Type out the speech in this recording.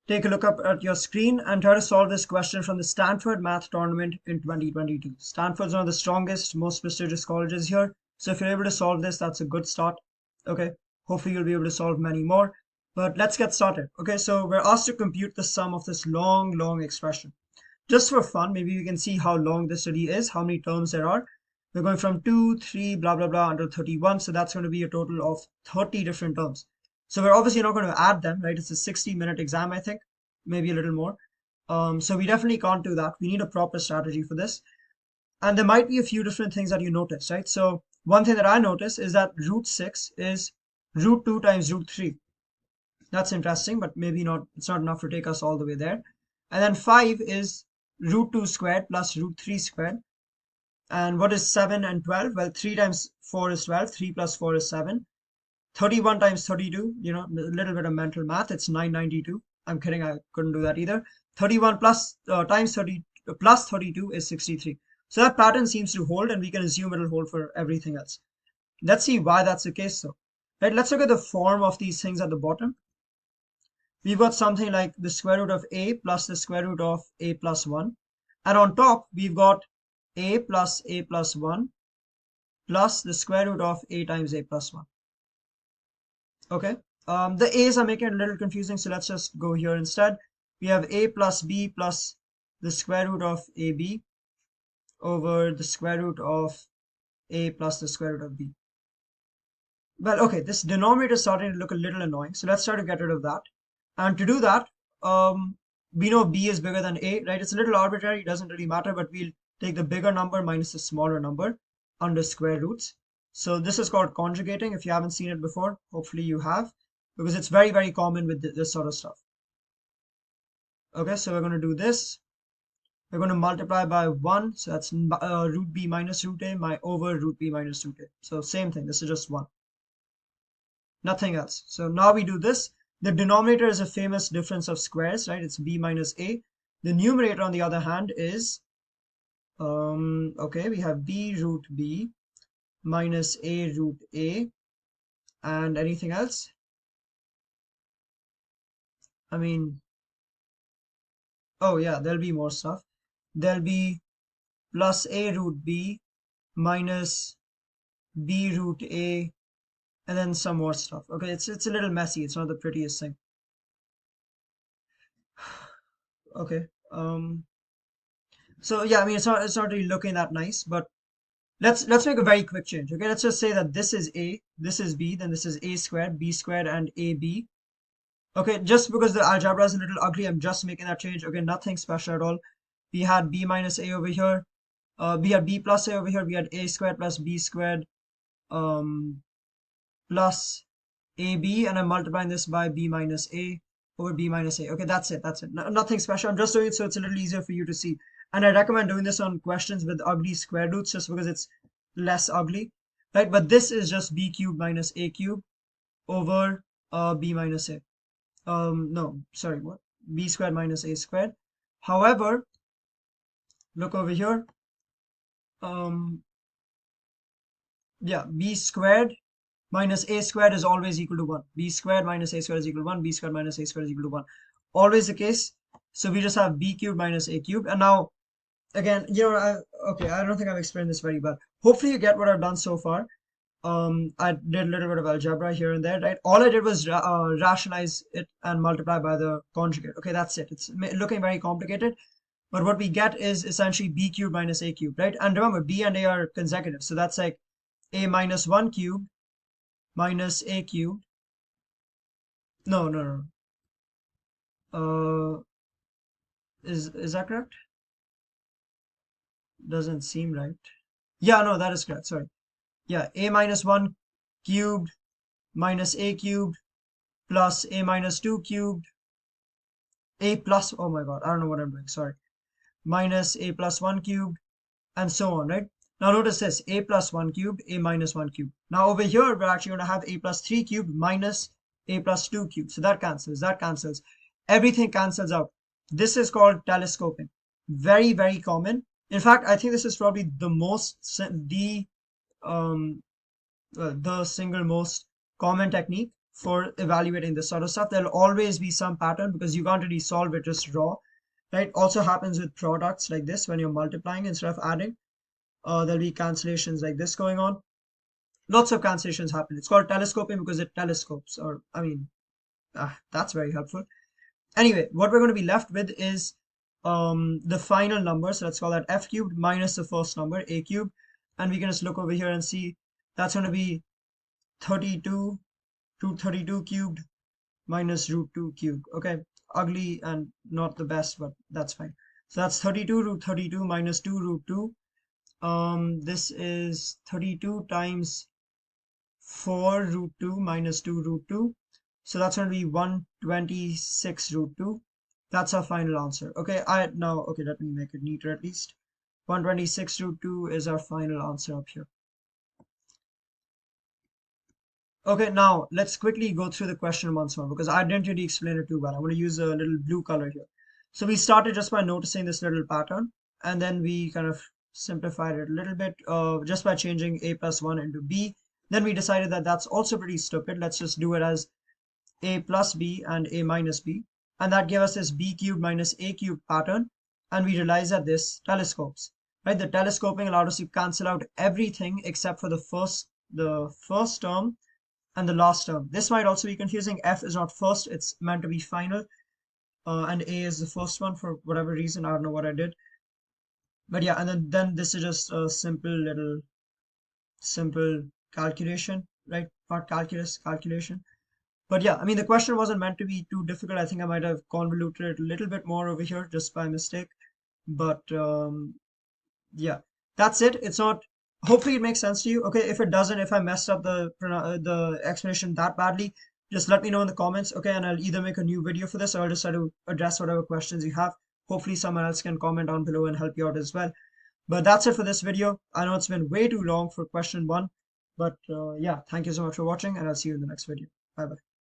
take a look up at your screen and try to solve this question from the Stanford Math Tournament in 2022. Stanford's one of the strongest, most prestigious colleges here. So if you're able to solve this, that's a good start. Okay, hopefully you'll be able to solve many more. But let's get started. Okay, so we're asked to compute the sum of this long expression. Just for fun, maybe we can see how long this really is, how many terms there are. We're going from 2, 3, blah, blah, blah, until 31. So that's going to be a total of 30 different terms. So we're obviously not going to add them, right? It's a 60-minute exam, I think, maybe a little more. So we definitely can't do that. We need a proper strategy for this. And there might be a few different things that you notice, right? So one thing that I notice is that root 6 is root 2 times root 3. That's interesting, but maybe not. It's not enough to take us all the way there. And then 5 is root 2 squared plus root 3 squared. And what is 7 and 12? Well, 3 times 4 is 12. 3 plus 4 is 7. 31 times 32, a little bit of mental math. It's 992. I'm kidding. I couldn't do that either. 31 plus times 30 plus 32 is 63. So that pattern seems to hold, and we can assume it'll hold for everything else. Let's see why that's the case, though. Right? Let's look at the form of these things at the bottom. We've got something like the square root of a plus the square root of a plus 1. And on top, we've got a plus 1 plus the square root of a times a plus 1. Okay, the a's are making it a little confusing, so let's just go here instead. We have a plus b plus the square root of ab over the square root of a plus the square root of b. Well, okay, this denominator is starting to look a little annoying, so let's try to get rid of that. And to do that, we know b is bigger than a, right? It's a little arbitrary, it doesn't really matter, but we'll take the bigger number minus the smaller number under square roots. So this is called conjugating. If you haven't seen it before, hopefully you have, because it's very common with this sort of stuff. Okay, so we're going to do this. We're going to multiply by 1. So that's root b minus root a over root b minus root a. So same thing. This is just 1. Nothing else. So now we do this. The denominator is a famous difference of squares, right? It's b minus a. The numerator, on the other hand, is, okay, we have b root b minus a root a, and anything else? I mean, oh yeah, there'll be more stuff. There'll be plus a root b minus b root a, and then some more stuff. Okay, it's a little messy. It's not the prettiest thing. Okay. So yeah, I mean, it's not really looking that nice, but let's make a very quick change. Okay, let's just say that this is a, this is b, then this is a squared, b squared, and ab. Okay, just because the algebra is a little ugly, I'm just making that change. Okay, nothing special at all. We had b minus a over here. We had b plus a over here. We had a squared plus b squared plus ab, and I'm multiplying this by b minus a over b minus a. Okay, that's it. Nothing special. I'm just doing it so it's a little easier for you to see. And I recommend doing this on questions with ugly square roots just because it's less ugly, right? But this is just b cubed minus a cubed over b minus a. No, sorry, what? B squared minus a squared. However, look over here. Yeah, b squared minus a squared is always equal to 1. B squared minus a squared is equal to 1. B squared minus a squared is equal to 1. Always the case. So we just have b cubed minus a cubed. And now, again, okay, I don't think I've explained this very well. Hopefully you get what I've done so far. I did a little bit of algebra here and there, right? All I did was rationalize it and multiply by the conjugate. Okay, that's it. It's looking very complicated, but what we get is essentially b cubed minus a cubed, right? And remember, b and a are consecutive, so that's like a minus 1 cubed minus a cubed. No. Is that correct? Doesn't seem right. Yeah, no, that is correct. Sorry. Yeah, a minus 1 cubed minus a cubed plus a minus 2 cubed, a plus, oh my god, I don't know what I'm doing, sorry, minus a plus 1 cubed, and so on, right? Now notice this, a plus 1 cubed, a minus 1 cubed. Now over here, we're actually going to have a plus 3 cubed minus a plus 2 cubed. So that cancels, Everything cancels out. This is called telescoping. Very common. In fact, I think this is probably the single most common technique for evaluating this sort of stuff. There'll always be some pattern because you can't really solve it just raw, right? Also happens with products like this when you're multiplying instead of adding. There'll be cancellations like this going on. Lots of cancellations happen. It's called telescoping because it telescopes, or I mean, that's very helpful. Anyway, what we're going to be left with is the final number. So let's call that f cubed minus the first number, a cubed. And we can just look over here and see that's going to be 32 root 32 cubed minus root 2 cubed. Okay, ugly and not the best, but that's fine. So that's 32 root 32 minus 2 root 2. This is 32 times 4 root 2 minus 2 root 2. So that's going to be 126 root 2. That's our final answer. Okay, okay, let me make it neater at least. 126 root 2 is our final answer up here. Okay, now let's quickly go through the question once more because I didn't really explain it too well. I'm going to use a little blue color here. So we started just by noticing this little pattern, and then we kind of simplified it a little bit just by changing a plus 1 into b. Then we decided that that's also pretty stupid. Let's just do it as a plus b and a minus b. And that gave us this b cubed minus a cubed pattern. And we realized that this telescopes, right? The telescoping allowed us to cancel out everything except for the first term and the last term. This might also be confusing. F is not first, it's meant to be final. And A is the first one for whatever reason. I don't know what I did. But yeah, and then this is just a simple calculation, right? Not calculus, calculation. But yeah, I mean, the question wasn't meant to be too difficult. I think I might have convoluted it a little bit more over here just by mistake. But yeah, that's it. It's not, hopefully it makes sense to you. Okay, if it doesn't, if I messed up the explanation that badly, just let me know in the comments. Okay, and I'll either make a new video for this or I'll just try to address whatever questions you have. Hopefully someone else can comment down below and help you out as well. But that's it for this video. I know it's been way too long for question 1, but yeah, thank you so much for watching, and I'll see you in the next video. Bye bye.